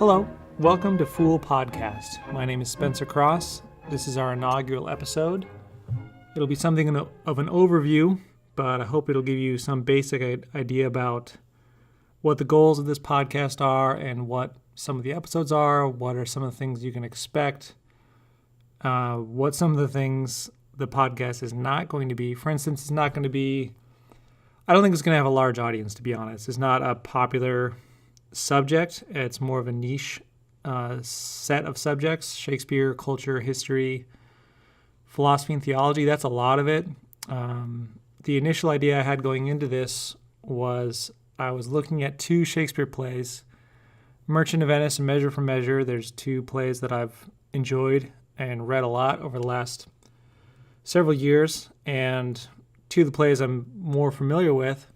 Hello, welcome to Fool Podcast. My name is Spencer Cross. This is our inaugural episode. It'll be something of an overview, but I hope it'll give you some basic idea about what the goals of this podcast are and what some of the episodes are, what are some of the things you can expect, what some of the things the podcast is not going to be. For instance, it's not going to be, I don't think it's going to have a large audience, to be honest. It's not a popular subject. It's more of a niche set of subjects: Shakespeare, culture, history, philosophy, and theology. That's a lot of it. The initial idea I had going into this was I was looking at two Shakespeare plays, Merchant of Venice and Measure for Measure. There's two plays that I've enjoyed and read a lot over the last several years, and two of the plays I'm more familiar with,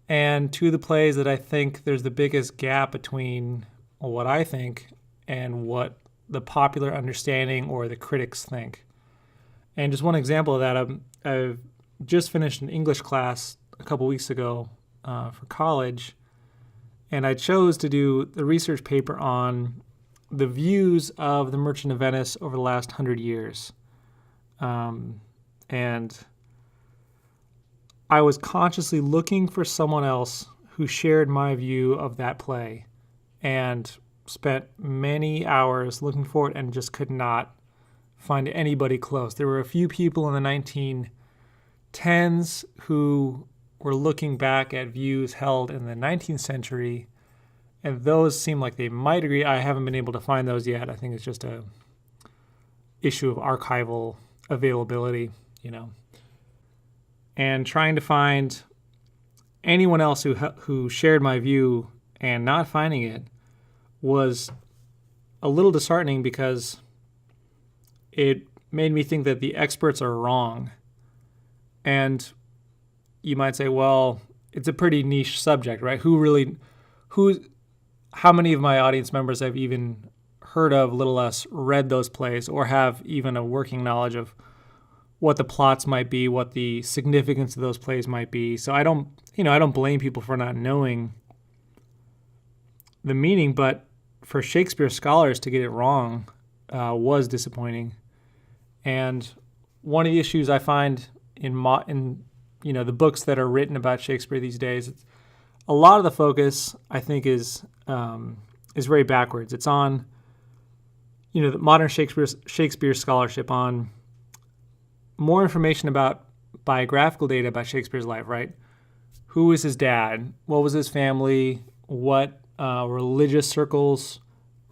and two of the plays that I think there's the biggest gap between what I think and what the popular understanding or the critics think. And just one example of that, I've just finished an English class a couple weeks ago for college, and I chose to do the research paper on the views of the Merchant of Venice over the last 100 years. And I was consciously looking for someone else who shared my view of that play, and spent many hours looking for it and just could not find anybody close. There were a few people in the 1910s who were looking back at views held in the 19th century, and those seem like they might agree. I haven't been able to find those yet. I think it's just a issue of archival availability, and trying to find anyone else who shared my view and not finding it was a little disheartening, because it made me think that the experts are wrong. And you might say, well, it's a pretty niche subject, right? How many of my audience members have even heard of, little less read those plays, or have even a working knowledge of what the plots might be, what the significance of those plays might be? So I don't blame people for not knowing the meaning, but for Shakespeare scholars to get it wrong was disappointing. And one of the issues I find in the books that are written about Shakespeare these days, a lot of the focus, I think, is very backwards. It's on the modern Shakespeare scholarship, on more information about biographical data about Shakespeare's life, right? Who was his dad? What was his family? What religious circles,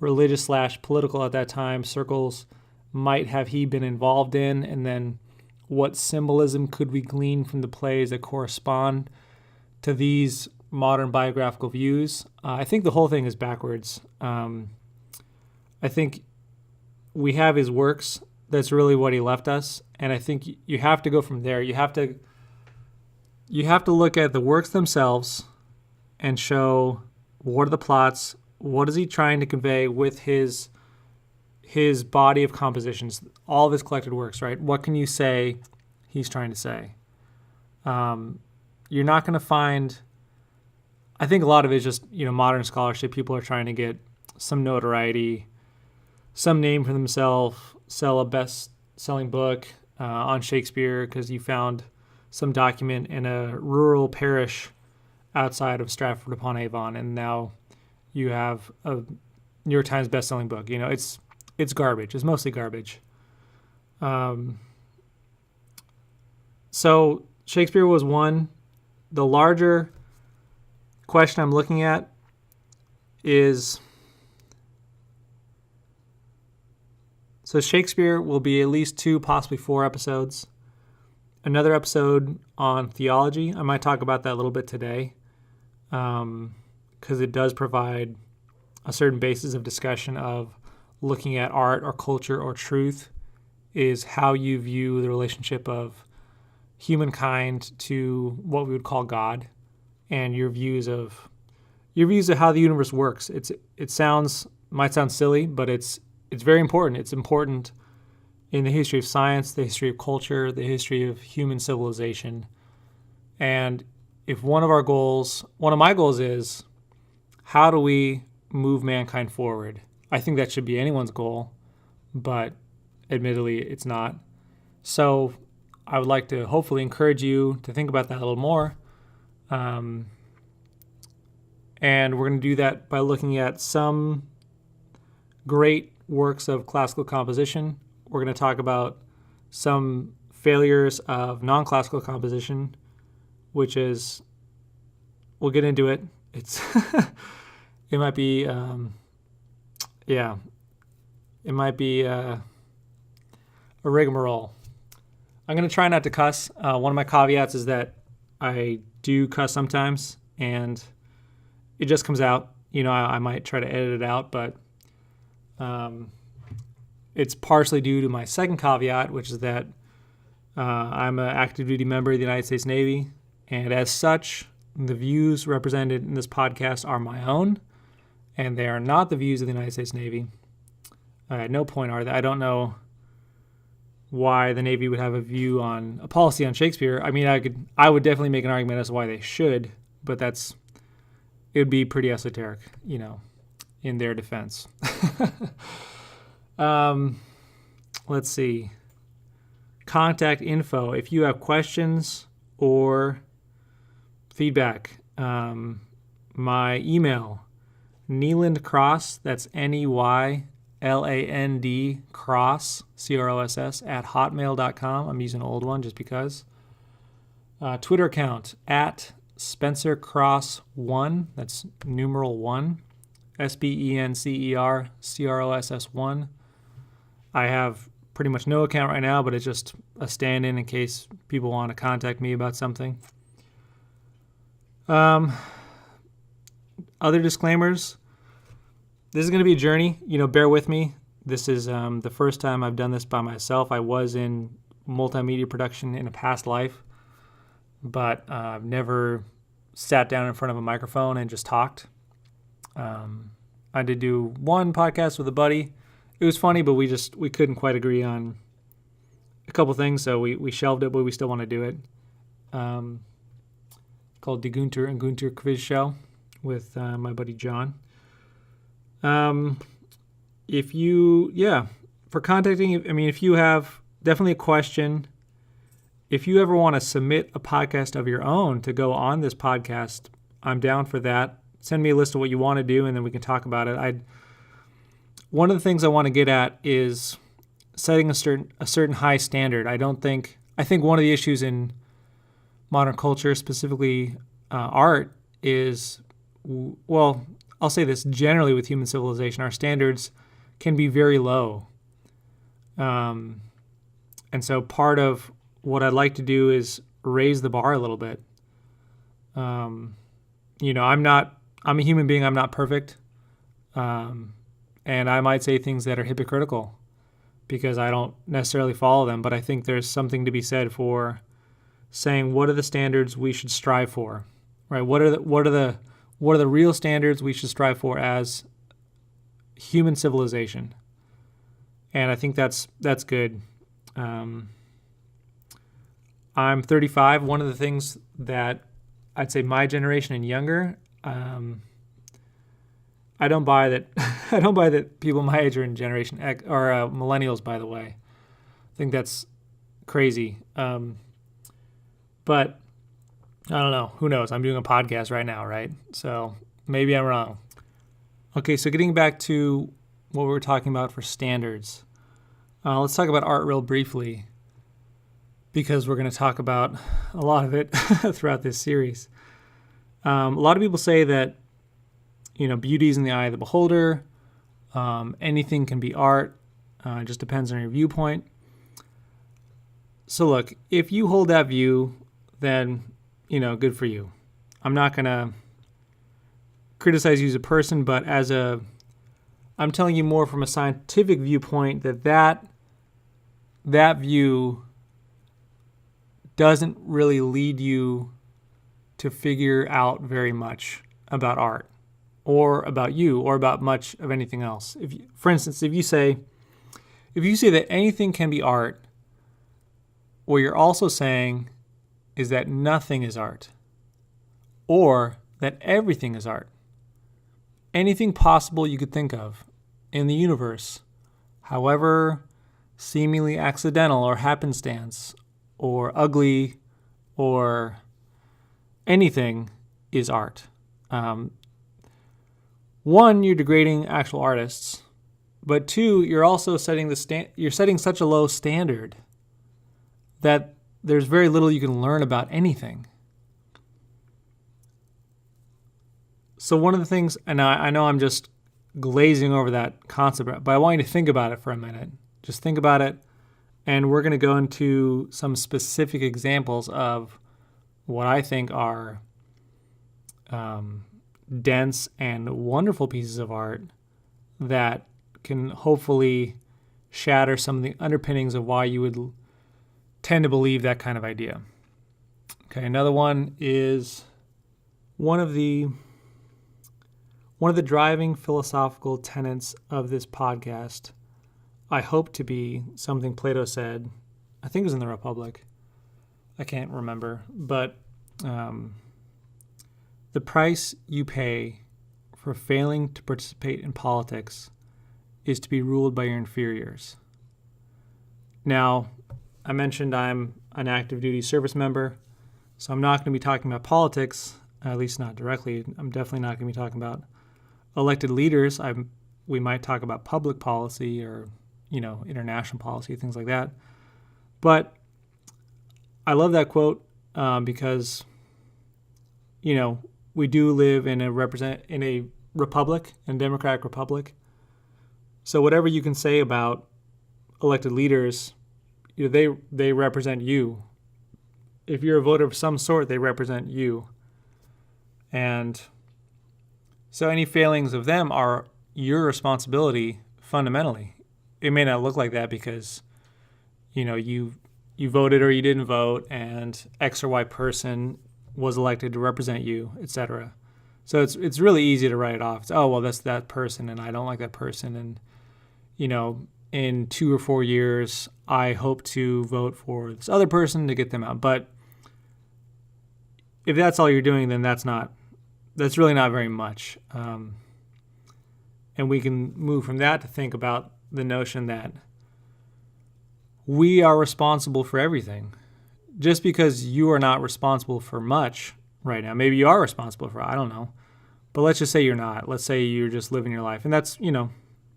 religious/political at that time circles, might have he been involved in? And then what symbolism could we glean from the plays that correspond to these modern biographical views? I think the whole thing is backwards. I think we have his works. That's really what he left us. And I think you have to go from there. You have to look at the works themselves and show, what are the plots? What is he trying to convey with his body of compositions, all of his collected works, right? What can you say he's trying to say? You're not going to find, I think a lot of it is just, modern scholarship. People are trying to get some notoriety, some name for themselves, sell a best-selling book on Shakespeare because you found some document in a rural parish outside of Stratford-upon-Avon, and now you have a New York Times best-selling book. It's garbage. It's mostly garbage. So Shakespeare was one. The larger question I'm looking at is, so Shakespeare will be at least 2, possibly 4 episodes. Another episode on theology. I might talk about that a little bit today, because it does provide a certain basis of discussion of looking at art or culture or truth, is how you view the relationship of humankind to what we would call God, and your views of how the universe works. It might sound silly, but it's very important. It's important in the history of science, the history of culture, the history of human civilization. And if one of my goals is, how do we move mankind forward. I think that should be anyone's goal, but admittedly, it's not. So I would like to hopefully encourage you to think about that a little more. And we're going to do that by looking at some great works of classical composition. We're going to talk about some failures of non-classical composition, which is, we'll get into it. It's it might be it might be a rigmarole. I'm going to try not to cuss. One of my caveats is that I do cuss sometimes, and it just comes out. I might try to edit it out, but it's partially due to my second caveat, which is that I'm an active duty member of the United States Navy, and as such, the views represented in this podcast are my own, and they are not the views of the United States Navy. At no point are they. I don't know why the Navy would have a policy on Shakespeare. I mean, I would definitely make an argument as to why they should, but it would be pretty esoteric, in their defense. Let's see. Contact info. If you have questions or feedback, my email, Neyland Cross, that's Neyland Cross, CROSS, at hotmail.com. I'm using an old one just because. Twitter account, at SpencerCross1, that's numeral 1, SpencerCross1. I have pretty much no account right now, but it's just a stand-in case people want to contact me about something. Other disclaimers. This is going to be a journey. Bear with me. This is the first time I've done this by myself. I was in multimedia production in a past life, but I've never sat down in front of a microphone and just talked. I did do one podcast with a buddy. It was funny, but we couldn't quite agree on a couple things, so we shelved it, but we still want to do it. Called the Gunter and Gunter Quiz Show with my buddy John. For contacting, if you have definitely a question, if you ever want to submit a podcast of your own to go on this podcast, I'm down for that. Send me a list of what you want to do, and then we can talk about it. One of the things I want to get at is setting a certain high standard. I think one of the issues in modern culture, specifically art, is, well, I'll say this generally with human civilization, our standards can be very low. And so part of what I'd like to do is raise the bar a little bit. I'm a human being. I'm not perfect. And I might say things that are hypocritical because I don't necessarily follow them, but I think there's something to be said for saying what are the standards we should strive for, right? What are the real standards we should strive for as human civilization? And I think that's good. I'm 35. One of the things that I'd say my generation and younger, I don't buy that. I don't buy that people my age are in Generation X or millennials. By the way, I think that's crazy. But I don't know. Who knows? I'm doing a podcast right now, right? So maybe I'm wrong. Okay, so getting back to what we were talking about for standards, let's talk about art real briefly because we're going to talk about a lot of it throughout this series. A lot of people say that beauty is in the eye of the beholder. Anything can be art. It just depends on your viewpoint. So look, if you hold that view, then, good for you. I'm not going to criticize you as a person, but I'm telling you more from a scientific viewpoint that view doesn't really lead you to figure out very much about art or about you or about much of anything else. For instance, if you say that anything can be art, what you're also saying is that nothing is art or that everything is art. anything possible you could think of in the universe, however seemingly accidental or happenstance or ugly or anything, is art. One, you're degrading actual artists, but two, you're also setting you're setting such a low standard that there's very little you can learn about anything. So one of the things, and I know I'm just glazing over that concept, but I want you to think about it for a minute. Just think about it, and we're going to go into some specific examples of what I think are dense and wonderful pieces of art that can hopefully shatter some of the underpinnings of why you would tend to believe that kind of idea. Okay, another one is one of the driving philosophical tenets of this podcast, I hope to be something Plato said. I think it was in the Republic. I can't remember. But the price you pay for failing to participate in politics is to be ruled by your inferiors. Now, I mentioned I'm an active duty service member, so I'm not going to be talking about politics, at least not directly. I'm definitely not going to be talking about elected leaders. We might talk about public policy or, international policy, things like that. But I love that quote because, we do live in a republic, in a democratic republic. So whatever you can say about elected leaders, they represent you. If you're a voter of some sort, they represent you. And so any failings of them are your responsibility fundamentally. It may not look like that because, you voted or you didn't vote and X or Y person was elected to represent you, etc. So it's really easy to write it off. It's, oh, well, that's that person and I don't like that person. And, in 2 or 4 years, I hope to vote for this other person to get them out. But if that's all you're doing, then that's really not very much. And we can move from that to think about the notion that we are responsible for everything. Just because you are not responsible for much right now, maybe you are responsible for, I don't know. But let's just say you're not. Let's say you're just living your life. And that's,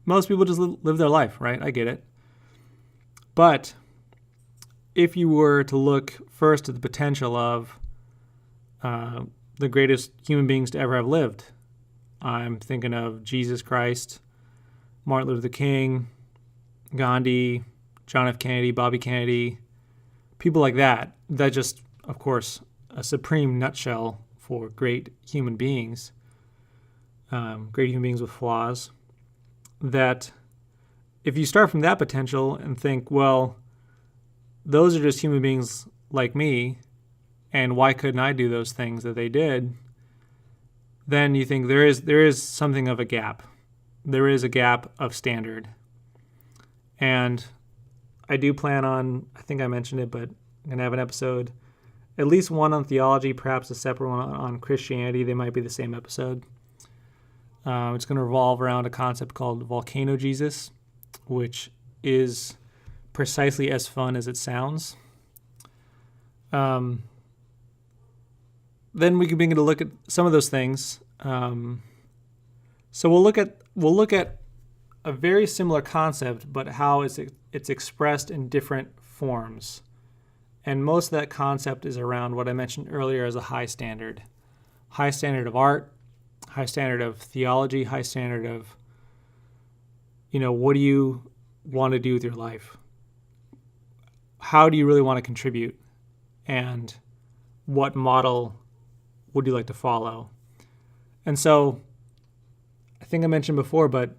most people just live their life, right? I get it. But if you were to look first at the potential of the greatest human beings to ever have lived, I'm thinking of Jesus Christ, Martin Luther King, Gandhi, John F. Kennedy, Bobby Kennedy, people like that just, of course, a supreme nutshell for great human beings with flaws, that if you start from that potential and think, well, those are just human beings like me, and why couldn't I do those things that they did? Then you think there is something of a gap. There is a gap of standard. And I do plan on, I think I mentioned it, but I'm going to have an episode, at least one on theology, perhaps a separate one on Christianity. They might be the same episode. It's going to revolve around a concept called Volcano Jesus, which is precisely as fun as it sounds. Then we can begin to look at some of those things. So we'll look at a very similar concept, but how it's expressed in different forms. And most of that concept is around what I mentioned earlier as a high standard. High standard of art, high standard of theology, high standard of, what do you want to do with your life? How do you really want to contribute? And what model would you like to follow? And so I think I mentioned before, but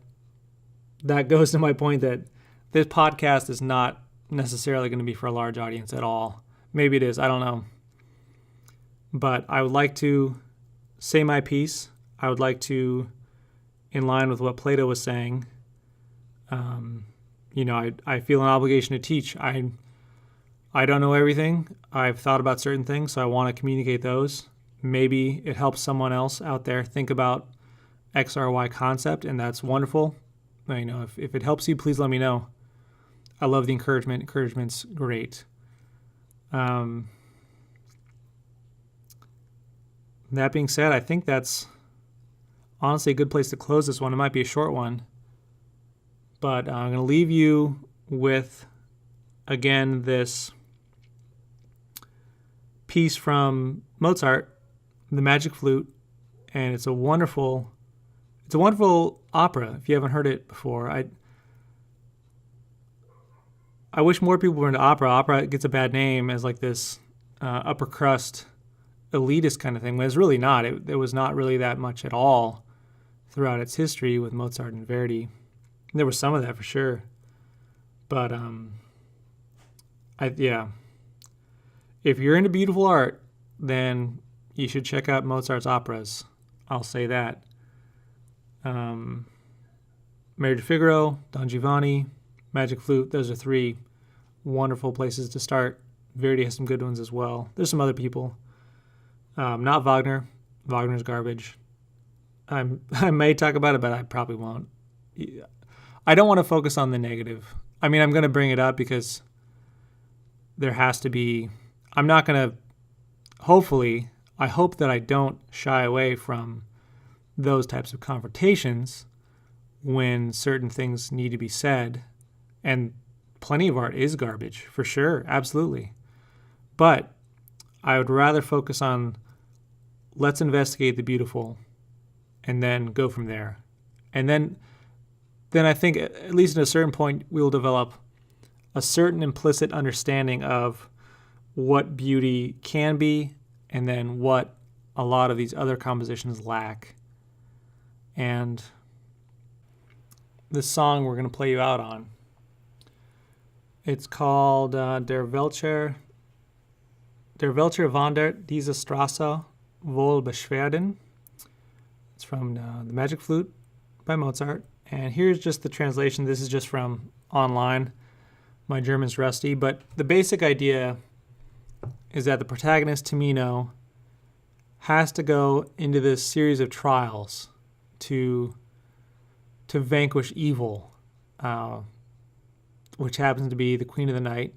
that goes to my point that this podcast is not necessarily going to be for a large audience at all. Maybe it is, I don't know. But I would like to say my piece. I would like to, in line with what Plato was saying, I feel an obligation to teach. I don't know everything. I've thought about certain things, so I want to communicate those. Maybe it helps someone else out there think about XRY concept, and that's wonderful. If it helps you, please let me know. I love the encouragement. Encouragement's great. That being said, I think that's honestly a good place to close this one. It might be a short one, but I'm going to leave you with, again, this piece from Mozart, The Magic Flute, and it's a wonderful opera. If you haven't heard it before, I wish more people were into opera. Opera gets a bad name as like this upper crust elitist kind of thing, but it's really not. It was not really that much at all throughout its history with Mozart and Verdi. There was some of that for sure, but if you're into beautiful art, then you should check out Mozart's operas. I'll say that. Marriage of Figaro, Don Giovanni, Magic Flute, those are three wonderful places to start. Verdi has some good ones as well. There's some other people. Not Wagner. Wagner's garbage. I may talk about it, but I probably won't. I don't want to focus on the negative. I mean, I'm going to bring it up because there has to be... I'm not going to... Hopefully, I hope that I don't shy away from those types of confrontations when certain things need to be said. And plenty of art is garbage, for sure, absolutely. But I would rather focus on let's investigate the beautiful and then go from there. And then I think at least at a certain point we'll develop a certain implicit understanding of what beauty can be and then what a lot of these other compositions lack. And this song we're going to play you out on, it's called Der Welcher wandert diese Straße wohl beschwerden. It's from The Magic Flute by Mozart. And here's just the translation. This is just from online. My German's rusty. But the basic idea is that the protagonist, Tamino, has to go into this series of trials to vanquish evil, which happens to be the Queen of the Night.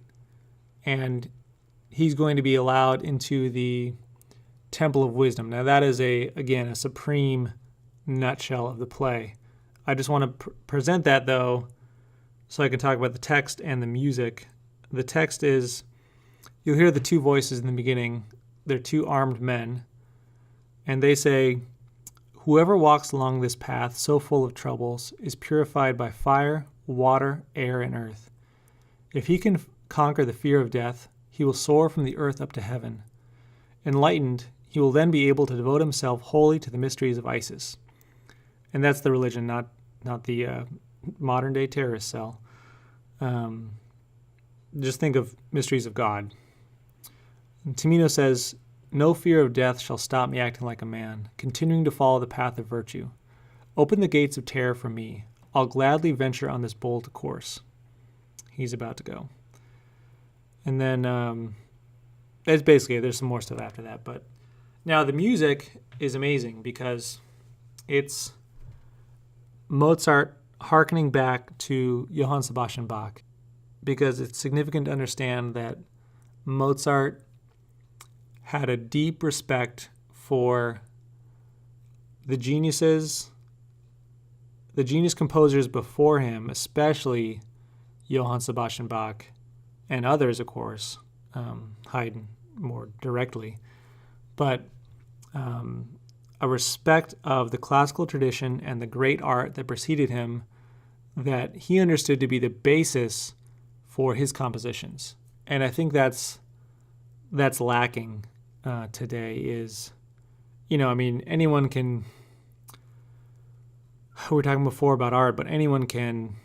And he's going to be allowed into the Temple of Wisdom. Now that is a supreme nutshell of the play. I just want to present that though, so I can talk about the text and the music. The text is, you'll hear the two voices in the beginning. They're two armed men, and they say, "Whoever walks along this path so full of troubles is purified by fire, water, air, and earth. If he can conquer the fear of death, he will soar from the earth up to heaven. Enlightened, he will then be able to devote himself wholly to the mysteries of Isis." And that's the religion, not the modern-day terrorist cell. Just think of mysteries of God. And Tamino says, "No fear of death shall stop me acting like a man, continuing to follow the path of virtue. Open the gates of terror for me. I'll gladly venture on this bold course." He's about to go. And then that's basically it. There's some more stuff after that. But now the music is amazing because it's Mozart hearkening back to Johann Sebastian Bach, because it's significant to understand that Mozart had a deep respect for the genius composers before him, especially Johann Sebastian Bach and others, of course, Haydn more directly, but a respect of the classical tradition and the great art that preceded him that he understood to be the basis for his compositions. And I think that's lacking today is, anyone can, we were talking before about art, but anyone can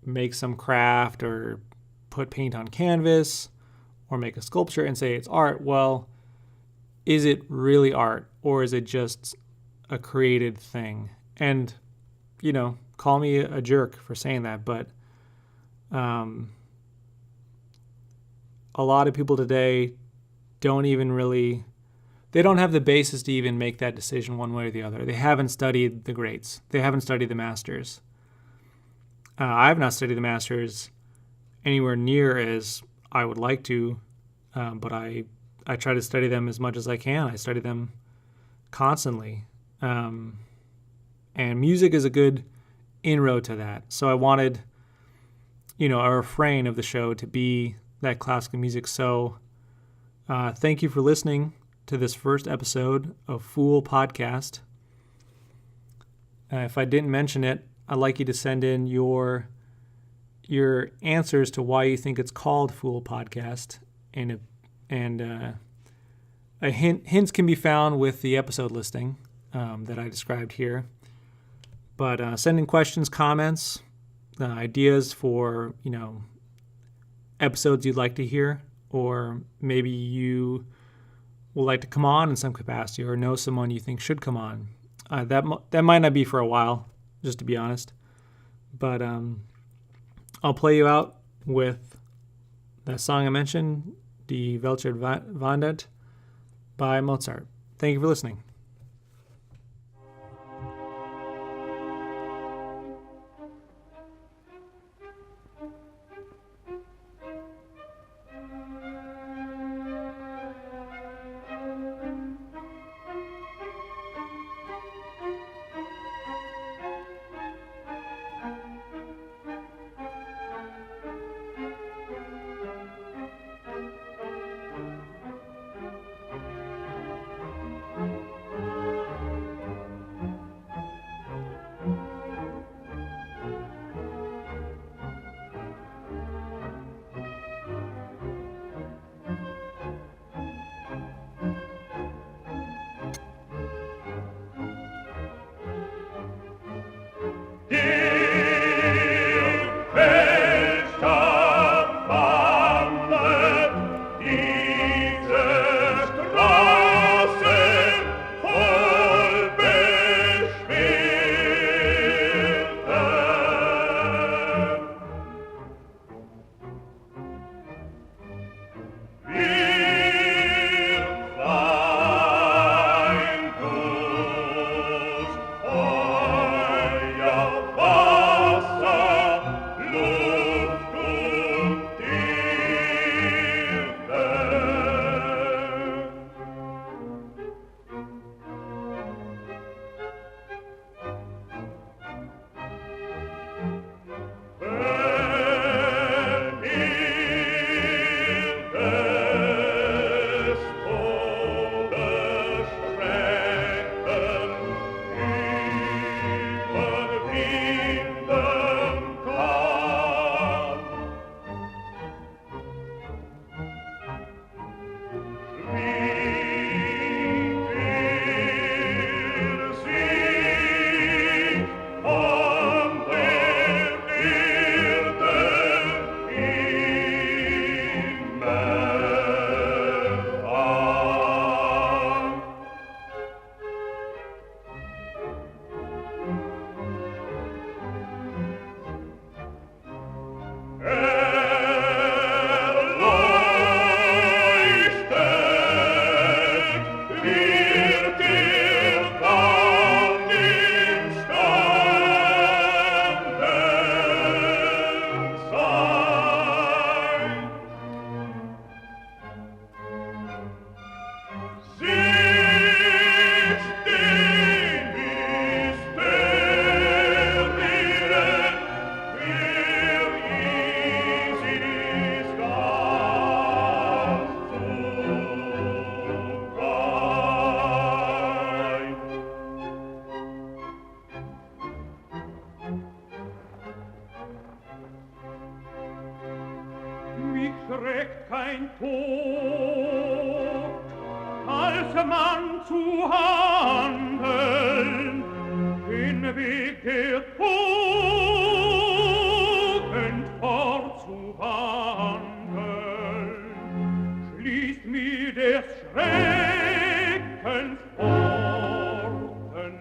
make some craft or put paint on canvas or make a sculpture and say it's art. Well, is it really art, or is it just a created thing? And, call me a jerk for saying that, but a lot of people today don't even really, they don't have the basis to even make that decision one way or the other. They haven't studied the greats. They haven't studied the masters. I have not studied the masters anywhere near as I would like to, but I try to study them as much as I can. I study them constantly. And music is a good inroad to that. So I wanted, a refrain of the show to be that classical music. So thank you for listening to this first episode of Fool Podcast. If I didn't mention it, I'd like you to send in your answers to why you think it's called Fool Podcast, and hints can be found with the episode listing that I described here. But send in questions, comments, ideas for episodes you'd like to hear, or maybe you would like to come on in some capacity, or know someone you think should come on. That might not be for a while, just to be honest. But I'll play you out with that song I mentioned, Die Welt wandert by Mozart. Thank you for listening. trägt kein Tod, als Mann zu handeln, den Weg der Tugend fortzuwandeln, schließt mir des Schreckens Pforten an.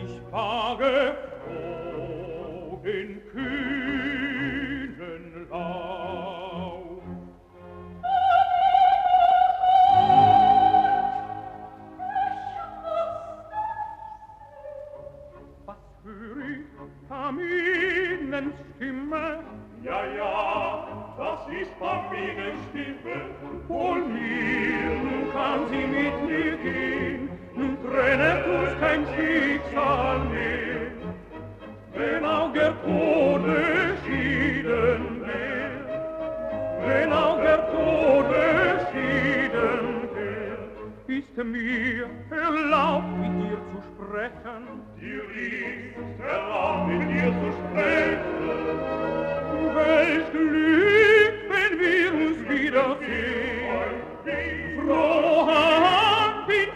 Ich wage froh den kühnen Lauf. kann sie mit mir gehen, nun trennet uns kein Schicksal mehr. Wenn auch der Tode schieden wär, wenn auch der Tode schieden wär, ist mir erlaubt, mit dir zu sprechen. Dir ist erlaubt, mit dir zu sprechen. Welch Glück, wenn wir uns wiedersehen, froh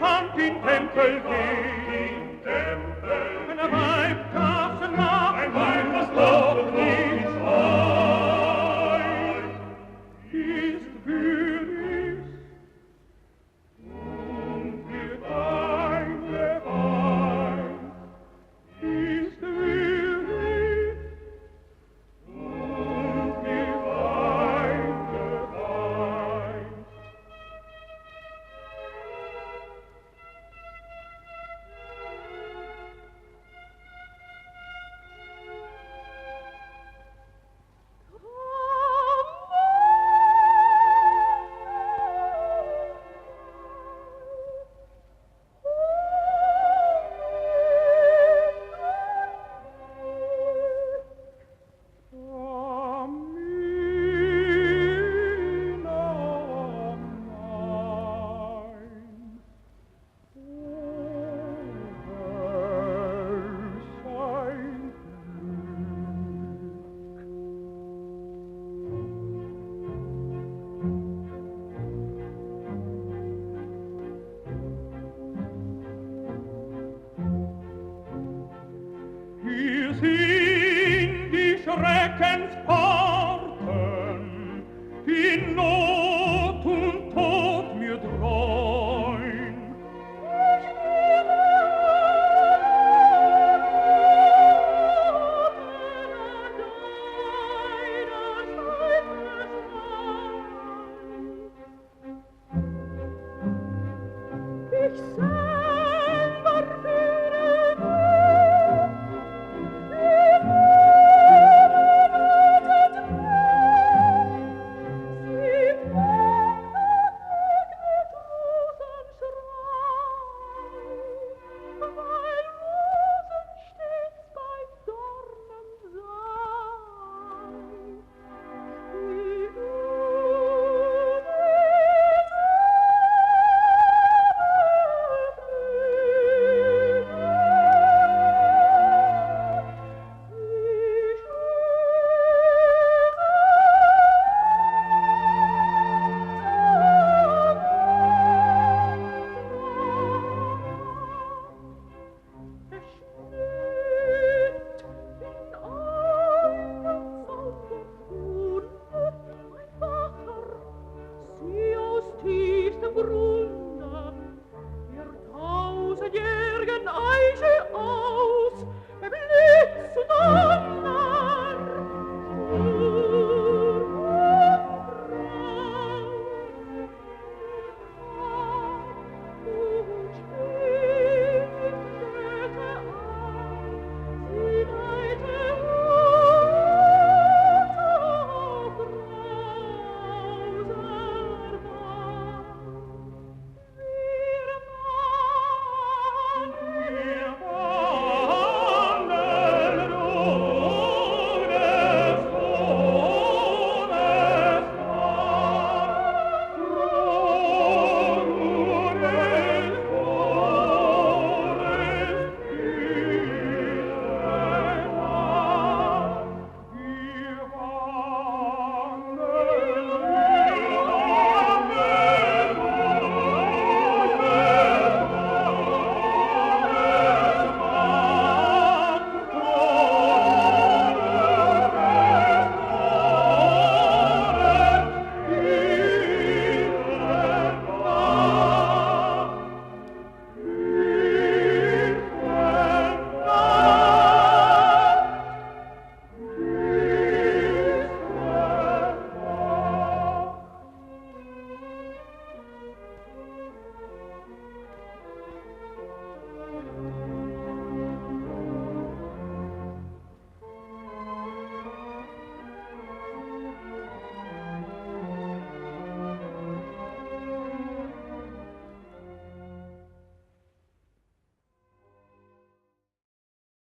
Hand in Tempel gehen. Ein Weib, das nach das Lob nicht schreit, ist würdig und wird eingeweiht, ist würdig und wird eingeweiht. Hier sind die Schreckensporten, in Not und Tod mir dreun. Ich sah